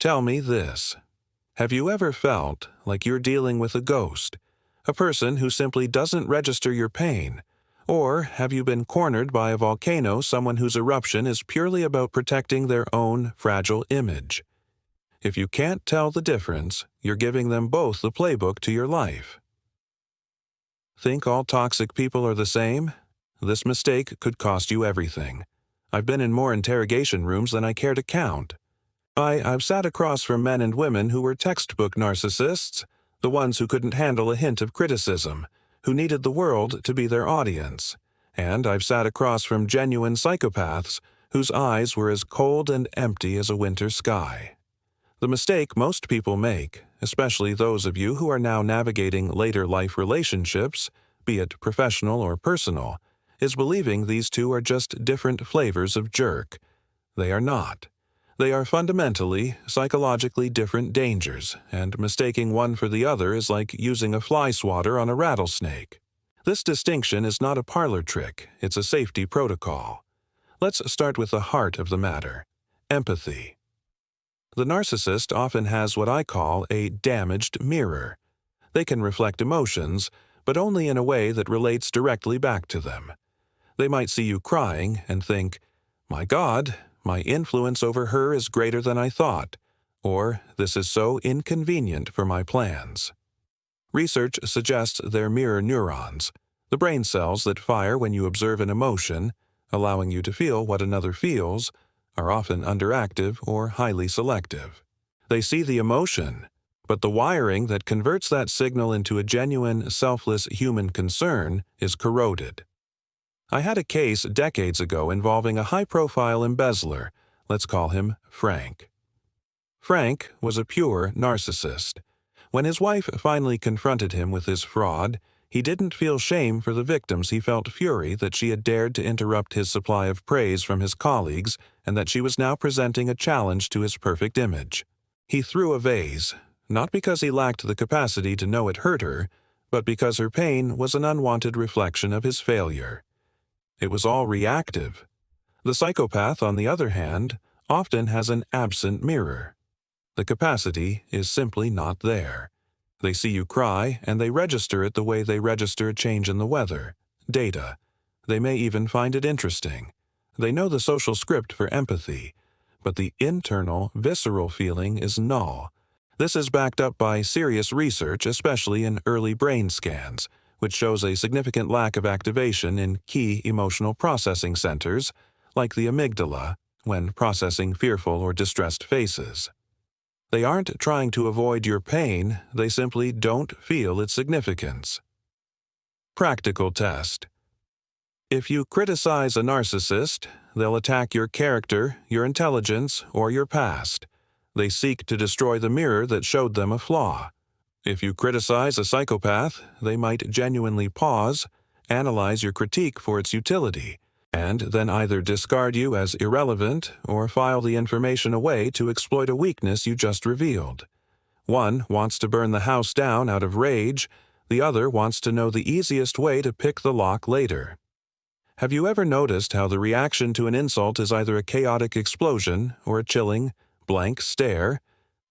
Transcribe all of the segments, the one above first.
Tell me this. Have you ever felt like you're dealing with a ghost, a person who simply doesn't register your pain? Or have you been cornered by a volcano, someone whose eruption is purely about protecting their own fragile image? If you can't tell the difference, you're giving them both the playbook to your life. Think all toxic people are the same? This mistake could cost you everything. I've been in more interrogation rooms than I care to count. I've sat across from men and women who were textbook narcissists, the ones who couldn't handle a hint of criticism, who needed the world to be their audience. And I've sat across from genuine psychopaths whose eyes were as cold and empty as a winter sky. The mistake most people make, especially those of you who are now navigating later life relationships, be it professional or personal, is believing these two are just different flavors of jerk. They are not. They are fundamentally, psychologically different dangers, and mistaking one for the other is like using a fly swatter on a rattlesnake. This distinction is not a parlor trick, it's a safety protocol. Let's start with the heart of the matter: empathy. The narcissist often has what I call a damaged mirror. They can reflect emotions, but only in a way that relates directly back to them. They might see you crying and think, "My God, my influence over her is greater than I thought," or "This is so inconvenient for my plans." Research suggests they're mirror neurons, the brain cells that fire when you observe an emotion, allowing you to feel what another feels, are often underactive or highly selective. They see the emotion, but the wiring that converts that signal into a genuine, selfless human concern is corroded. I had a case decades ago involving a high-profile embezzler. Let's call him Frank. Frank was a pure narcissist. When his wife finally confronted him with his fraud, he didn't feel shame for the victims. He felt fury that she had dared to interrupt his supply of praise from his colleagues and that she was now presenting a challenge to his perfect image. He threw a vase, not because he lacked the capacity to know it hurt her, but because her pain was an unwanted reflection of his failure. It was all reactive. The psychopath, on the other hand, often has an absent mirror. The capacity is simply not there. They see you cry, and they register it the way they register a change in the weather, data. They may even find it interesting. They know the social script for empathy, but the internal, visceral feeling is null. This is backed up by serious research, especially in early brain scans, which shows a significant lack of activation in key emotional processing centers, like the amygdala, when processing fearful or distressed faces. They aren't trying to avoid your pain, they simply don't feel its significance. Practical test. If you criticize a narcissist, they'll attack your character, your intelligence, or your past. They seek to destroy the mirror that showed them a flaw. If you criticize a psychopath, they might genuinely pause, analyze your critique for its utility, and then either discard you as irrelevant or file the information away to exploit a weakness you just revealed. One wants to burn the house down out of rage, the other wants to know the easiest way to pick the lock later. Have you ever noticed how the reaction to an insult is either a chaotic explosion or a chilling, blank stare?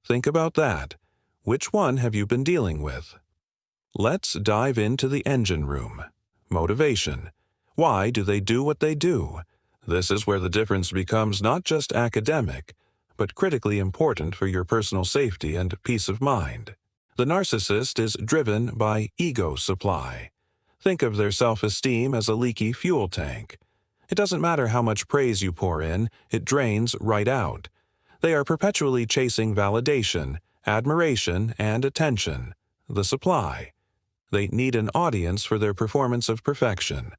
Think about that. Which one have you been dealing with? Let's dive into the engine room. Motivation. Why do they do what they do? This is where the difference becomes not just academic, but critically important for your personal safety and peace of mind. The narcissist is driven by ego supply. Think of their self-esteem as a leaky fuel tank. It doesn't matter how much praise you pour in, it drains right out. They are perpetually chasing validation, admiration, and attention, the supply. They need an audience for their performance of perfection.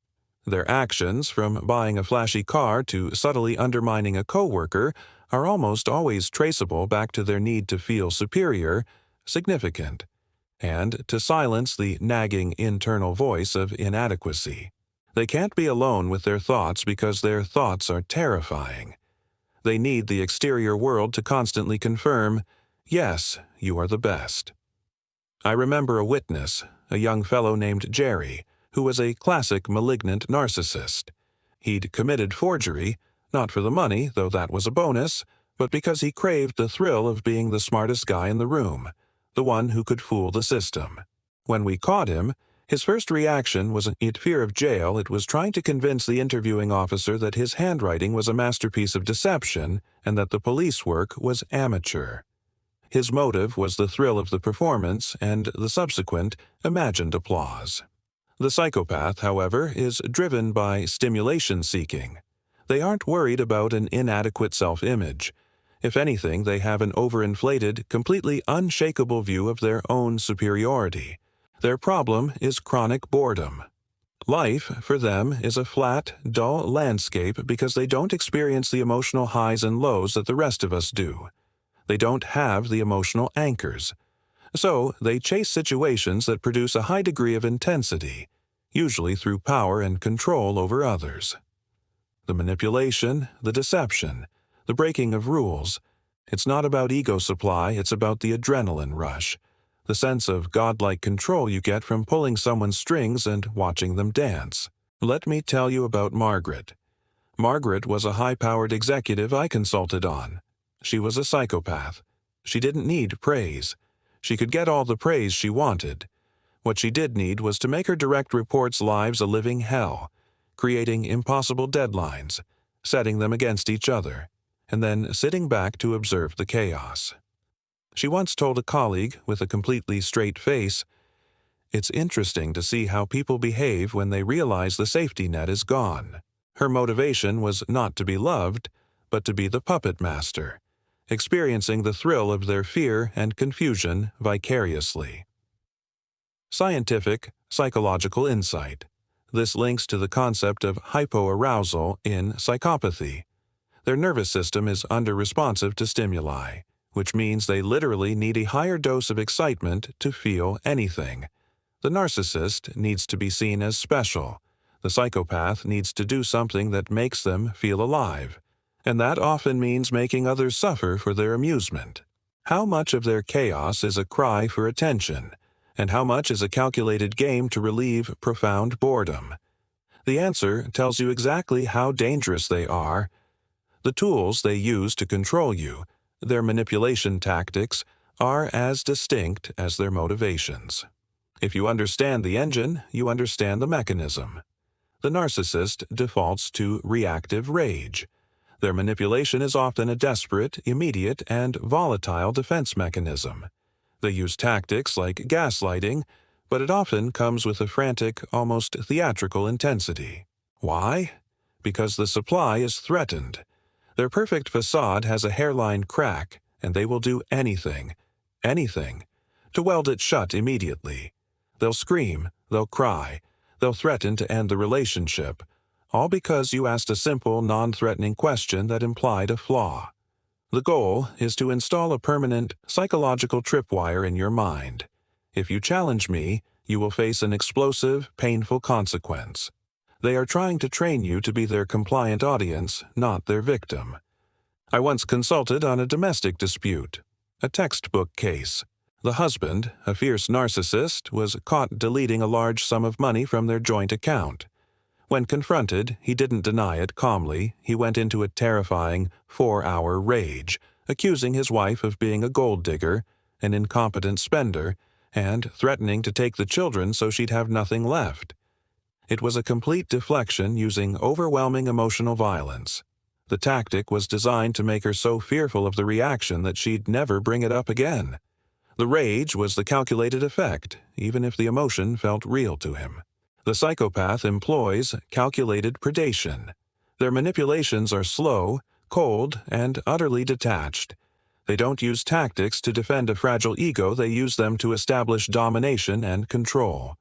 Their actions, from buying a flashy car to subtly undermining a coworker, are almost always traceable back to their need to feel superior, significant, and to silence the nagging internal voice of inadequacy. They can't be alone with their thoughts because their thoughts are terrifying. They need the exterior world to constantly confirm, "Yes, you are the best." I remember a witness, a young fellow named Jerry, who was a classic malignant narcissist. He'd committed forgery, not for the money, though that was a bonus, but because he craved the thrill of being the smartest guy in the room, the one who could fool the system. When we caught him, his first reaction wasn't fear of jail, it was trying to convince the interviewing officer that his handwriting was a masterpiece of deception and that the police work was amateur. His motive was the thrill of the performance and the subsequent imagined applause. The psychopath, however, is driven by stimulation-seeking. They aren't worried about an inadequate self-image. If anything, they have an overinflated, completely unshakable view of their own superiority. Their problem is chronic boredom. Life, for them, is a flat, dull landscape because they don't experience the emotional highs and lows that the rest of us do. They don't have the emotional anchors. So, they chase situations that produce a high degree of intensity, usually through power and control over others. The manipulation, the deception, the breaking of rules. It's not about ego supply, it's about the adrenaline rush, the sense of godlike control you get from pulling someone's strings and watching them dance. Let me tell you about Margaret. Margaret was a high-powered executive I consulted on. She was a psychopath. She didn't need praise. She could get all the praise she wanted. What she did need was to make her direct reports' lives a living hell, creating impossible deadlines, setting them against each other, and then sitting back to observe the chaos. She once told a colleague with a completely straight face, "It's interesting to see how people behave when they realize the safety net is gone." Her motivation was not to be loved, but to be the puppet master, experiencing the thrill of their fear and confusion vicariously. Scientific, psychological insight. This links to the concept of hypoarousal in psychopathy. Their nervous system is under-responsive to stimuli, which means they literally need a higher dose of excitement to feel anything. The narcissist needs to be seen as special. The psychopath needs to do something that makes them feel alive, and that often means making others suffer for their amusement. How much of their chaos is a cry for attention, and how much is a calculated game to relieve profound boredom? The answer tells you exactly how dangerous they are. The tools they use to control you, their manipulation tactics, are as distinct as their motivations. If you understand the engine, you understand the mechanism. The narcissist defaults to reactive rage. Their manipulation is often a desperate, immediate, and volatile defense mechanism. They use tactics like gaslighting, but it often comes with a frantic, almost theatrical intensity. Why? Because the supply is threatened. Their perfect facade has a hairline crack, and they will do anything, to weld it shut immediately. They'll scream, they'll cry, they'll threaten to end the relationship, all because you asked a simple, non-threatening question that implied a flaw. The goal is to install a permanent psychological tripwire in your mind. If you challenge me, you will face an explosive, painful consequence. They are trying to train you to be their compliant audience, not their victim. I once consulted on a domestic dispute, a textbook case. The husband, a fierce narcissist, was caught deleting a large sum of money from their joint account. When confronted, he didn't deny it calmly. He went into a terrifying 4-hour rage, accusing his wife of being a gold digger, an incompetent spender, and threatening to take the children so she'd have nothing left. It was a complete deflection using overwhelming emotional violence. The tactic was designed to make her so fearful of the reaction that she'd never bring it up again. The rage was the calculated effect, even if the emotion felt real to him. The psychopath employs calculated predation. Their manipulations are slow, cold, and utterly detached. They don't use tactics to defend a fragile ego, they use them to establish domination and control.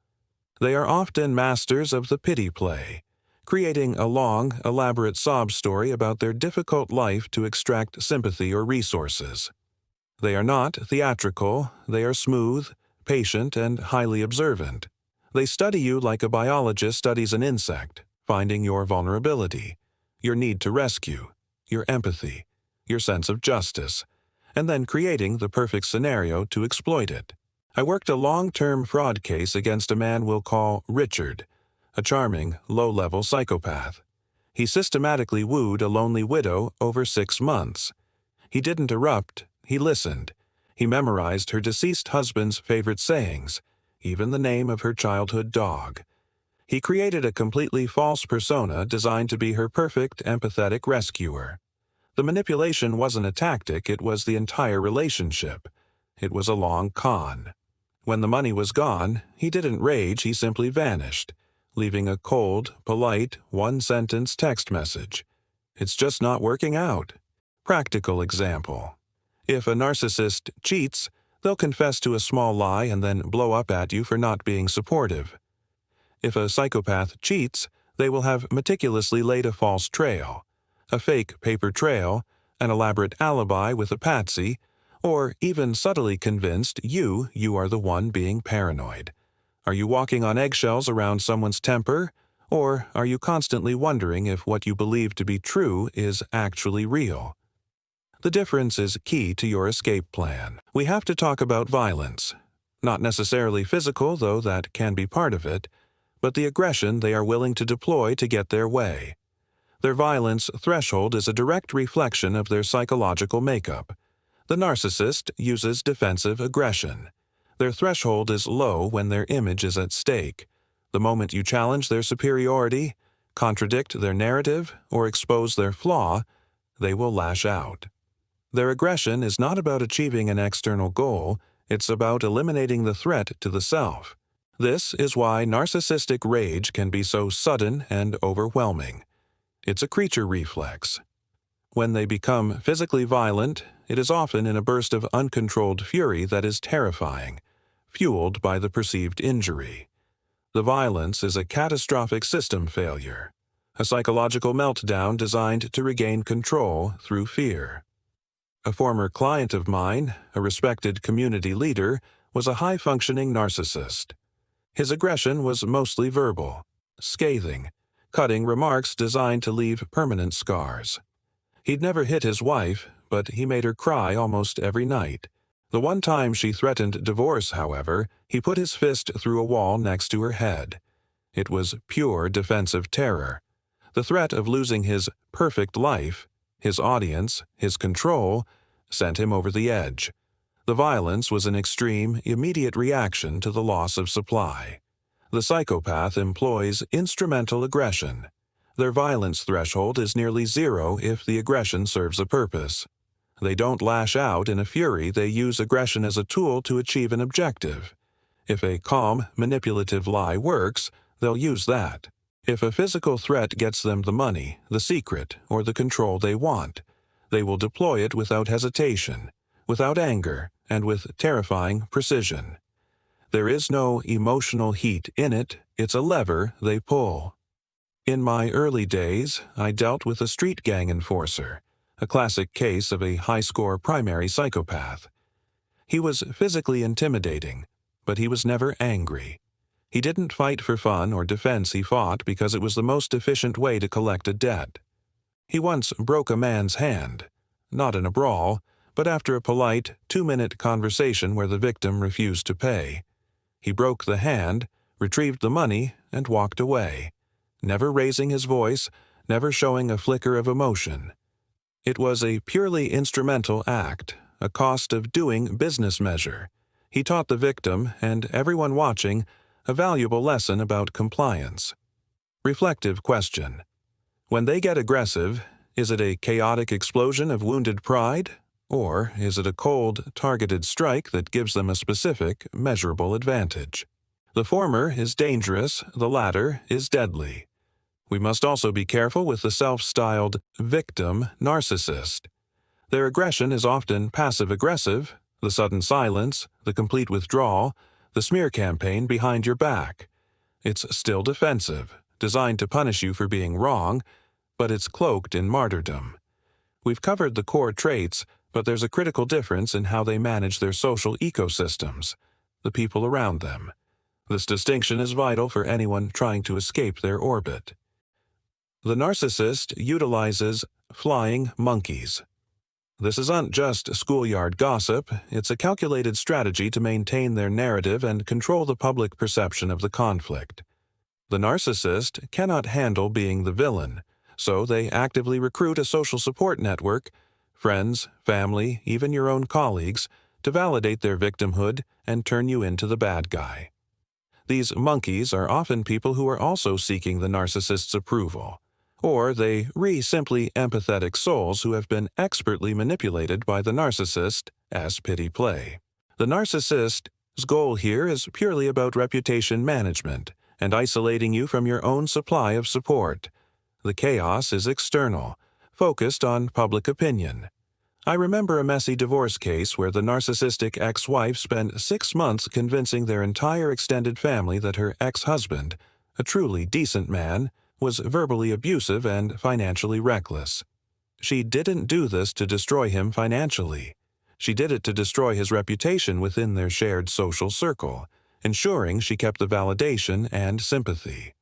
They are often masters of the pity play, creating a long, elaborate sob story about their difficult life to extract sympathy or resources. They are not theatrical, they are smooth, patient, and highly observant. They study you like a biologist studies an insect, finding your vulnerability, your need to rescue, your empathy, your sense of justice, and then creating the perfect scenario to exploit it. I worked a long-term fraud case against a man we'll call Richard, a charming, low-level psychopath. He systematically wooed a lonely widow over 6 months. He didn't erupt, he listened. He memorized her deceased husband's favorite sayings, even the name of her childhood dog. He created a completely false persona designed to be her perfect, empathetic rescuer. The manipulation wasn't a tactic, it was the entire relationship. It was a long con. When the money was gone, he didn't rage, he simply vanished, leaving a cold, polite, one-sentence text message. It's just not working out. Practical example. If a narcissist cheats, they'll confess to a small lie and then blow up at you for not being supportive. If a psychopath cheats, they will have meticulously laid a false trail, a fake paper trail, an elaborate alibi with a patsy, or even subtly convinced you are the one being paranoid. Are you walking on eggshells around someone's temper, or are you constantly wondering if what you believe to be true is actually real? The difference is key to your escape plan. We have to talk about violence. Not necessarily physical, though that can be part of it, but the aggression they are willing to deploy to get their way. Their violence threshold is a direct reflection of their psychological makeup. The narcissist uses defensive aggression. Their threshold is low when their image is at stake. The moment you challenge their superiority, contradict their narrative, or expose their flaw, they will lash out. Their aggression is not about achieving an external goal, it's about eliminating the threat to the self. This is why narcissistic rage can be so sudden and overwhelming. It's a creature reflex. When they become physically violent, it is often in a burst of uncontrolled fury that is terrifying, fueled by the perceived injury. The violence is a catastrophic system failure, a psychological meltdown designed to regain control through fear. A former client of mine, a respected community leader, was a high-functioning narcissist. His aggression was mostly verbal, scathing, cutting remarks designed to leave permanent scars. He'd never hit his wife, but he made her cry almost every night. The one time she threatened divorce, however, he put his fist through a wall next to her head. It was pure defensive terror. The threat of losing his perfect life, his audience, his control, sent him over the edge. The violence was an extreme, immediate reaction to the loss of supply. The psychopath employs instrumental aggression. Their violence threshold is nearly zero if the aggression serves a purpose. They don't lash out in a fury, they use aggression as a tool to achieve an objective. If a calm, manipulative lie works, they'll use that. If a physical threat gets them the money, the secret, or the control they want, they will deploy it without hesitation, without anger, and with terrifying precision. There is no emotional heat in it, it's a lever they pull. In my early days, I dealt with a street gang enforcer, a classic case of a high-score primary psychopath. He was physically intimidating, but he was never angry. He didn't fight for fun or defense, he fought because it was the most efficient way to collect a debt. He once broke a man's hand, not in a brawl, but after a polite, 2-minute conversation where the victim refused to pay. He broke the hand, retrieved the money, and walked away, never raising his voice, never showing a flicker of emotion. It was a purely instrumental act, a cost of doing business measure. He taught the victim, and everyone watching, a valuable lesson about compliance. Reflective question. When they get aggressive, is it a chaotic explosion of wounded pride, or is it a cold, targeted strike that gives them a specific, measurable advantage? The former is dangerous, the latter is deadly. We must also be careful with the self-styled victim narcissist. Their aggression is often passive-aggressive, the sudden silence, the complete withdrawal, the smear campaign behind your back. It's still defensive, designed to punish you for being wrong, but it's cloaked in martyrdom. We've covered the core traits, but there's a critical difference in how they manage their social ecosystems, the people around them. This distinction is vital for anyone trying to escape their orbit. The narcissist utilizes flying monkeys. This isn't just schoolyard gossip, it's a calculated strategy to maintain their narrative and control the public perception of the conflict. The narcissist cannot handle being the villain, so they actively recruit a social support network, friends, family, even your own colleagues, to validate their victimhood and turn you into the bad guy. These monkeys are often people who are also seeking the narcissist's approval, or they simply empathetic souls who have been expertly manipulated by the narcissist as pity play. The narcissist's goal here is purely about reputation management and isolating you from your own supply of support. The chaos is external, focused on public opinion. I remember a messy divorce case where the narcissistic ex-wife spent 6 months convincing their entire extended family that her ex-husband, a truly decent man, was verbally abusive and financially reckless. She didn't do this to destroy him financially. She did it to destroy his reputation within their shared social circle, ensuring she kept the validation and sympathy.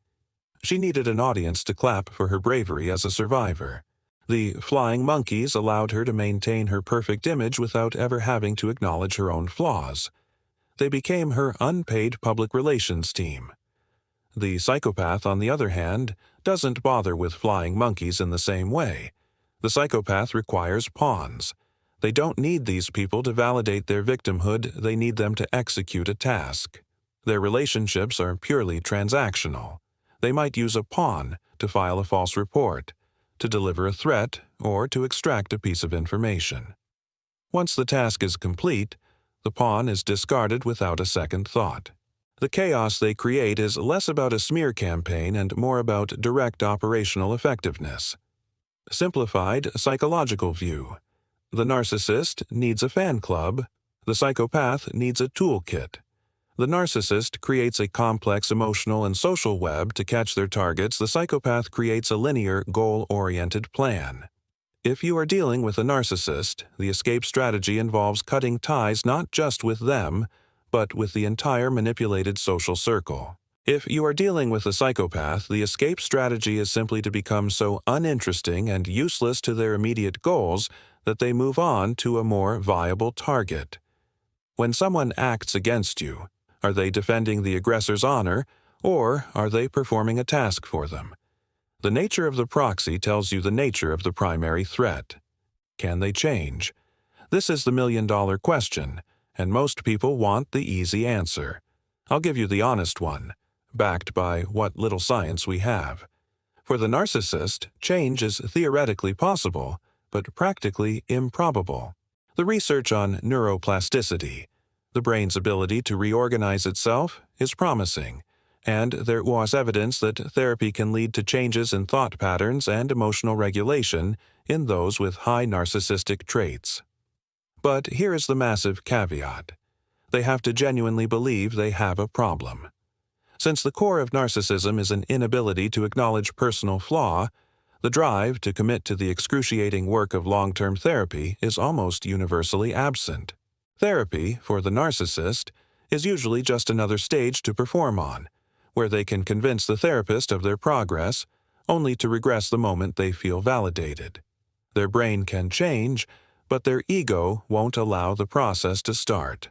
She needed an audience to clap for her bravery as a survivor. The flying monkeys allowed her to maintain her perfect image without ever having to acknowledge her own flaws. They became her unpaid public relations team. The psychopath, on the other hand, doesn't bother with flying monkeys in the same way. The psychopath requires pawns. They don't need these people to validate their victimhood, they need them to execute a task. Their relationships are purely transactional. They might use a pawn to file a false report, to deliver a threat, or to extract a piece of information. Once the task is complete, the pawn is discarded without a second thought. The chaos they create is less about a smear campaign and more about direct operational effectiveness. Simplified psychological view. The narcissist needs a fan club. The psychopath needs a toolkit. The narcissist creates a complex emotional and social web to catch their targets. The psychopath creates a linear, goal-oriented plan. If you are dealing with a narcissist, the escape strategy involves cutting ties not just with them, but with the entire manipulated social circle. If you are dealing with a psychopath, the escape strategy is simply to become so uninteresting and useless to their immediate goals that they move on to a more viable target. When someone acts against you, are they defending the aggressor's honor, or are they performing a task for them? The nature of the proxy tells you the nature of the primary threat. Can they change? This is the million-dollar question, and most people want the easy answer. I'll give you the honest one, backed by what little science we have. For the narcissist, change is theoretically possible, but practically improbable. The research on neuroplasticity, the brain's ability to reorganize itself, is promising, and there was evidence that therapy can lead to changes in thought patterns and emotional regulation in those with high narcissistic traits. But here is the massive caveat. They have to genuinely believe they have a problem. Since the core of narcissism is an inability to acknowledge personal flaw, the drive to commit to the excruciating work of long-term therapy is almost universally absent. Therapy, for the narcissist, is usually just another stage to perform on, where they can convince the therapist of their progress, only to regress the moment they feel validated. Their brain can change, but their ego won't allow the process to start.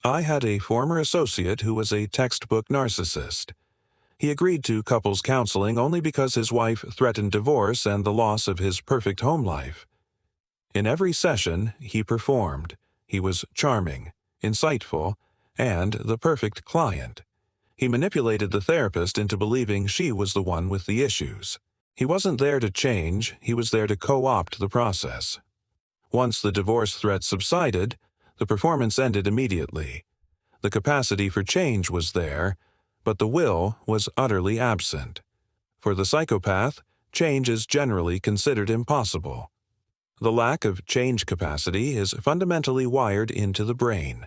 I had a former associate who was a textbook narcissist. He agreed to couples counseling only because his wife threatened divorce and the loss of his perfect home life. In every session, he performed. He was charming, insightful, and the perfect client. He manipulated the therapist into believing she was the one with the issues. He wasn't there to change, he was there to co-opt the process. Once the divorce threat subsided, the performance ended immediately. The capacity for change was there, but the will was utterly absent. For the psychopath, change is generally considered impossible. The lack of change capacity is fundamentally wired into the brain.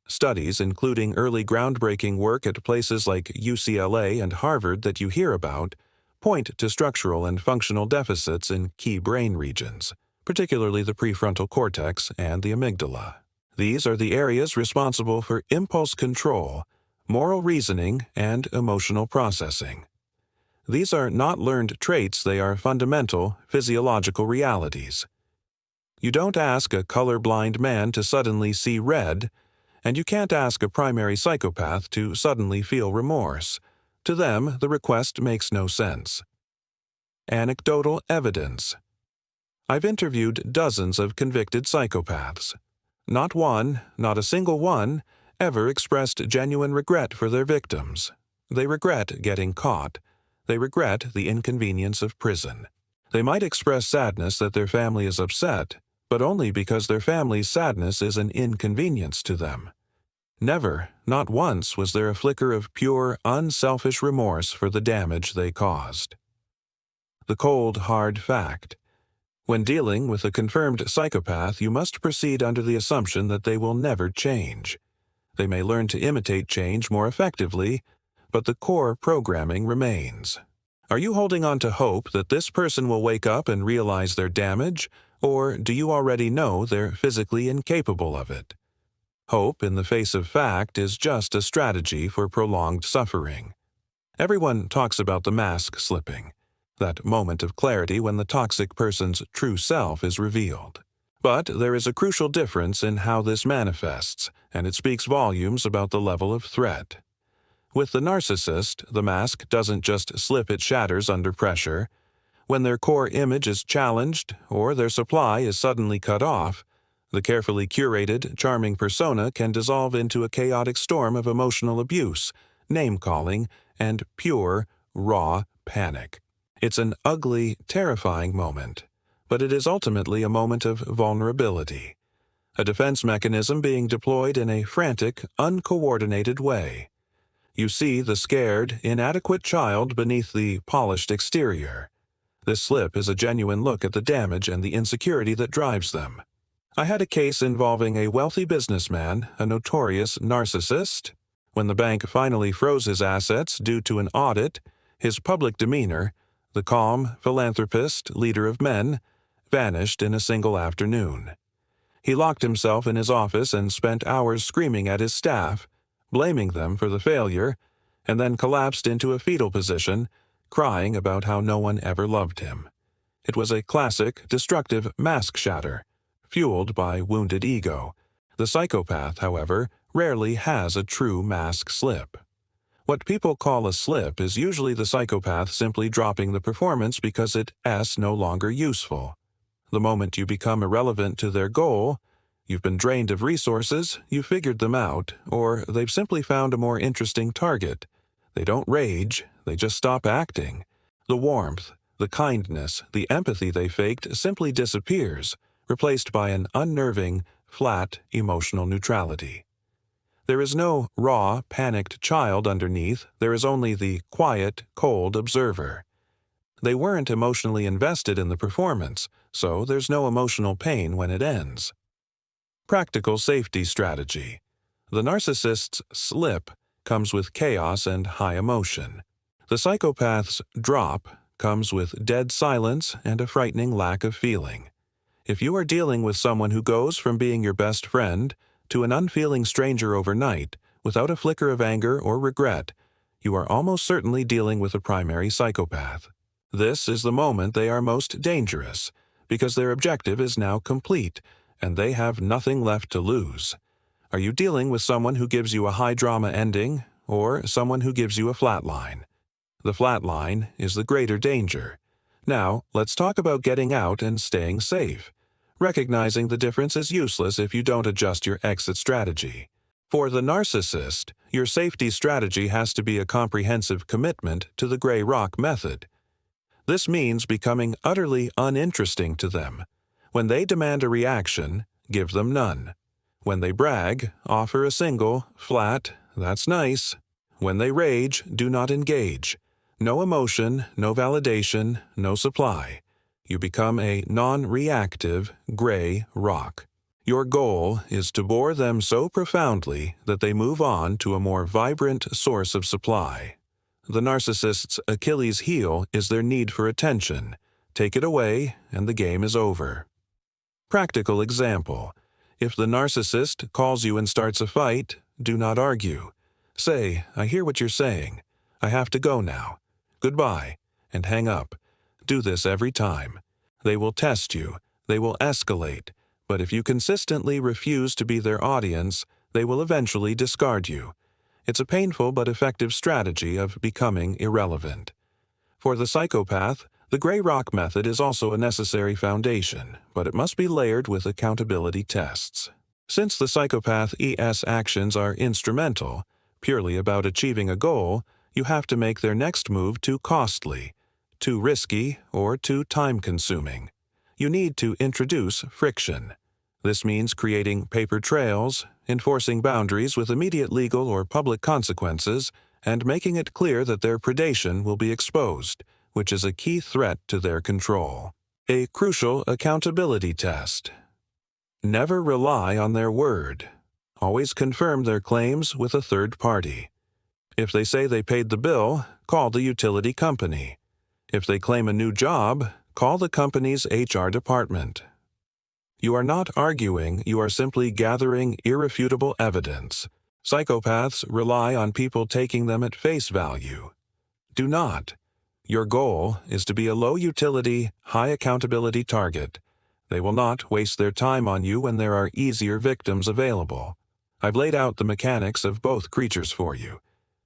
Studies, including early groundbreaking work at places like UCLA and Harvard that you hear about, point to structural and functional deficits in key brain regions, particularly the prefrontal cortex and the amygdala. These are the areas responsible for impulse control, moral reasoning, and emotional processing. These are not learned traits, they are fundamental physiological realities. You don't ask a colorblind man to suddenly see red, and you can't ask a primary psychopath to suddenly feel remorse. To them, the request makes no sense. Anecdotal evidence. I've interviewed dozens of convicted psychopaths. Not one, not a single one, ever expressed genuine regret for their victims. They regret getting caught. They regret the inconvenience of prison. They might express sadness that their family is upset, but only because their family's sadness is an inconvenience to them. Never, not once, was there a flicker of pure, unselfish remorse for the damage they caused. The cold, hard fact. When dealing with a confirmed psychopath, you must proceed under the assumption that they will never change. They may learn to imitate change more effectively, but the core programming remains. Are you holding on to hope that this person will wake up and realize their damage, or do you already know they're physically incapable of it? Hope in the face of fact is just a strategy for prolonged suffering. Everyone talks about the mask slipping, that moment of clarity when the toxic person's true self is revealed. But there is a crucial difference in how this manifests, and it speaks volumes about the level of threat. With the narcissist, the mask doesn't just slip, it shatters under pressure. When their core image is challenged, or their supply is suddenly cut off, the carefully curated, charming persona can dissolve into a chaotic storm of emotional abuse, name-calling, and pure, raw panic. It's an ugly, terrifying moment, but it is ultimately a moment of vulnerability, a defense mechanism being deployed in a frantic, uncoordinated way. You see the scared, inadequate child beneath the polished exterior. This slip is a genuine look at the damage and the insecurity that drives them. I had a case involving a wealthy businessman, a notorious narcissist. When the bank finally froze his assets due to an audit, his public demeanor, the calm, philanthropist, leader of men, vanished in a single afternoon. He locked himself in his office and spent hours screaming at his staff, blaming them for the failure, and then collapsed into a fetal position, crying about how no one ever loved him. It was a classic, destructive mask shatter, fueled by wounded ego. The psychopath, however, rarely has a true mask slip. What people call a slip is usually the psychopath simply dropping the performance because it's no longer useful. The moment you become irrelevant to their goal, you've been drained of resources, you've figured them out, or they've simply found a more interesting target. They don't rage, they just stop acting. The warmth, the kindness, the empathy they faked simply disappears, replaced by an unnerving, flat, emotional neutrality. There is no raw, panicked child underneath, there is only the quiet, cold observer. They weren't emotionally invested in the performance, so there's no emotional pain when it ends. Practical safety strategy. The narcissist's slip comes with chaos and high emotion. The psychopath's drop comes with dead silence and a frightening lack of feeling. If you are dealing with someone who goes from being your best friend to an unfeeling stranger overnight, without a flicker of anger or regret, you are almost certainly dealing with a primary psychopath. This is the moment they are most dangerous, because their objective is now complete, and they have nothing left to lose. Are you dealing with someone who gives you a high-drama ending, or someone who gives you a flat line? The flat line is the greater danger. Now, let's talk about getting out and staying safe. Recognizing the difference is useless if you don't adjust your exit strategy. For the narcissist, your safety strategy has to be a comprehensive commitment to the gray rock method. This means becoming utterly uninteresting to them. When they demand a reaction, give them none. When they brag, offer a single, flat, "That's nice." When they rage, do not engage. No emotion, no validation, no supply. You become a non-reactive, gray rock. Your goal is to bore them so profoundly that they move on to a more vibrant source of supply. The narcissist's Achilles heel is their need for attention. Take it away, and the game is over. Practical example. If the narcissist calls you and starts a fight, do not argue. Say, "I hear what you're saying. I have to go now. Goodbye," and hang up. Do this every time. They will test you. They will escalate. But if you consistently refuse to be their audience, they will eventually discard you. It's a painful but effective strategy of becoming irrelevant. For the psychopath, The gray rock method is also a necessary foundation, but it must be layered with accountability tests. Since the psychopath's actions are instrumental, purely about achieving a goal, you have to make their next move too costly, too risky, or too time-consuming. You need to introduce friction. This means creating paper trails, enforcing boundaries with immediate legal or public consequences, and making it clear that their predation will be exposed, which is a key threat to their control. A crucial accountability test. Never rely on their word. Always confirm their claims with a third party. If they say they paid the bill, call the utility company. If they claim a new job, call the company's HR department. You are not arguing, you are simply gathering irrefutable evidence. Psychopaths rely on people taking them at face value. Do not. Your goal is to be a low-utility, high-accountability target. They will not waste their time on you when there are easier victims available. I've laid out the mechanics of both creatures for you.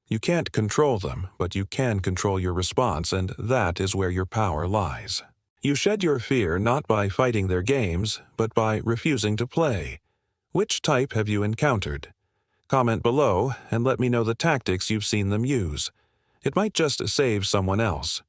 You can't control them, but you can control your response, and that is where your power lies. You shed your fear not by fighting their games, but by refusing to play. Which type have you encountered? Comment below and let me know the tactics you've seen them use. It might just save someone else.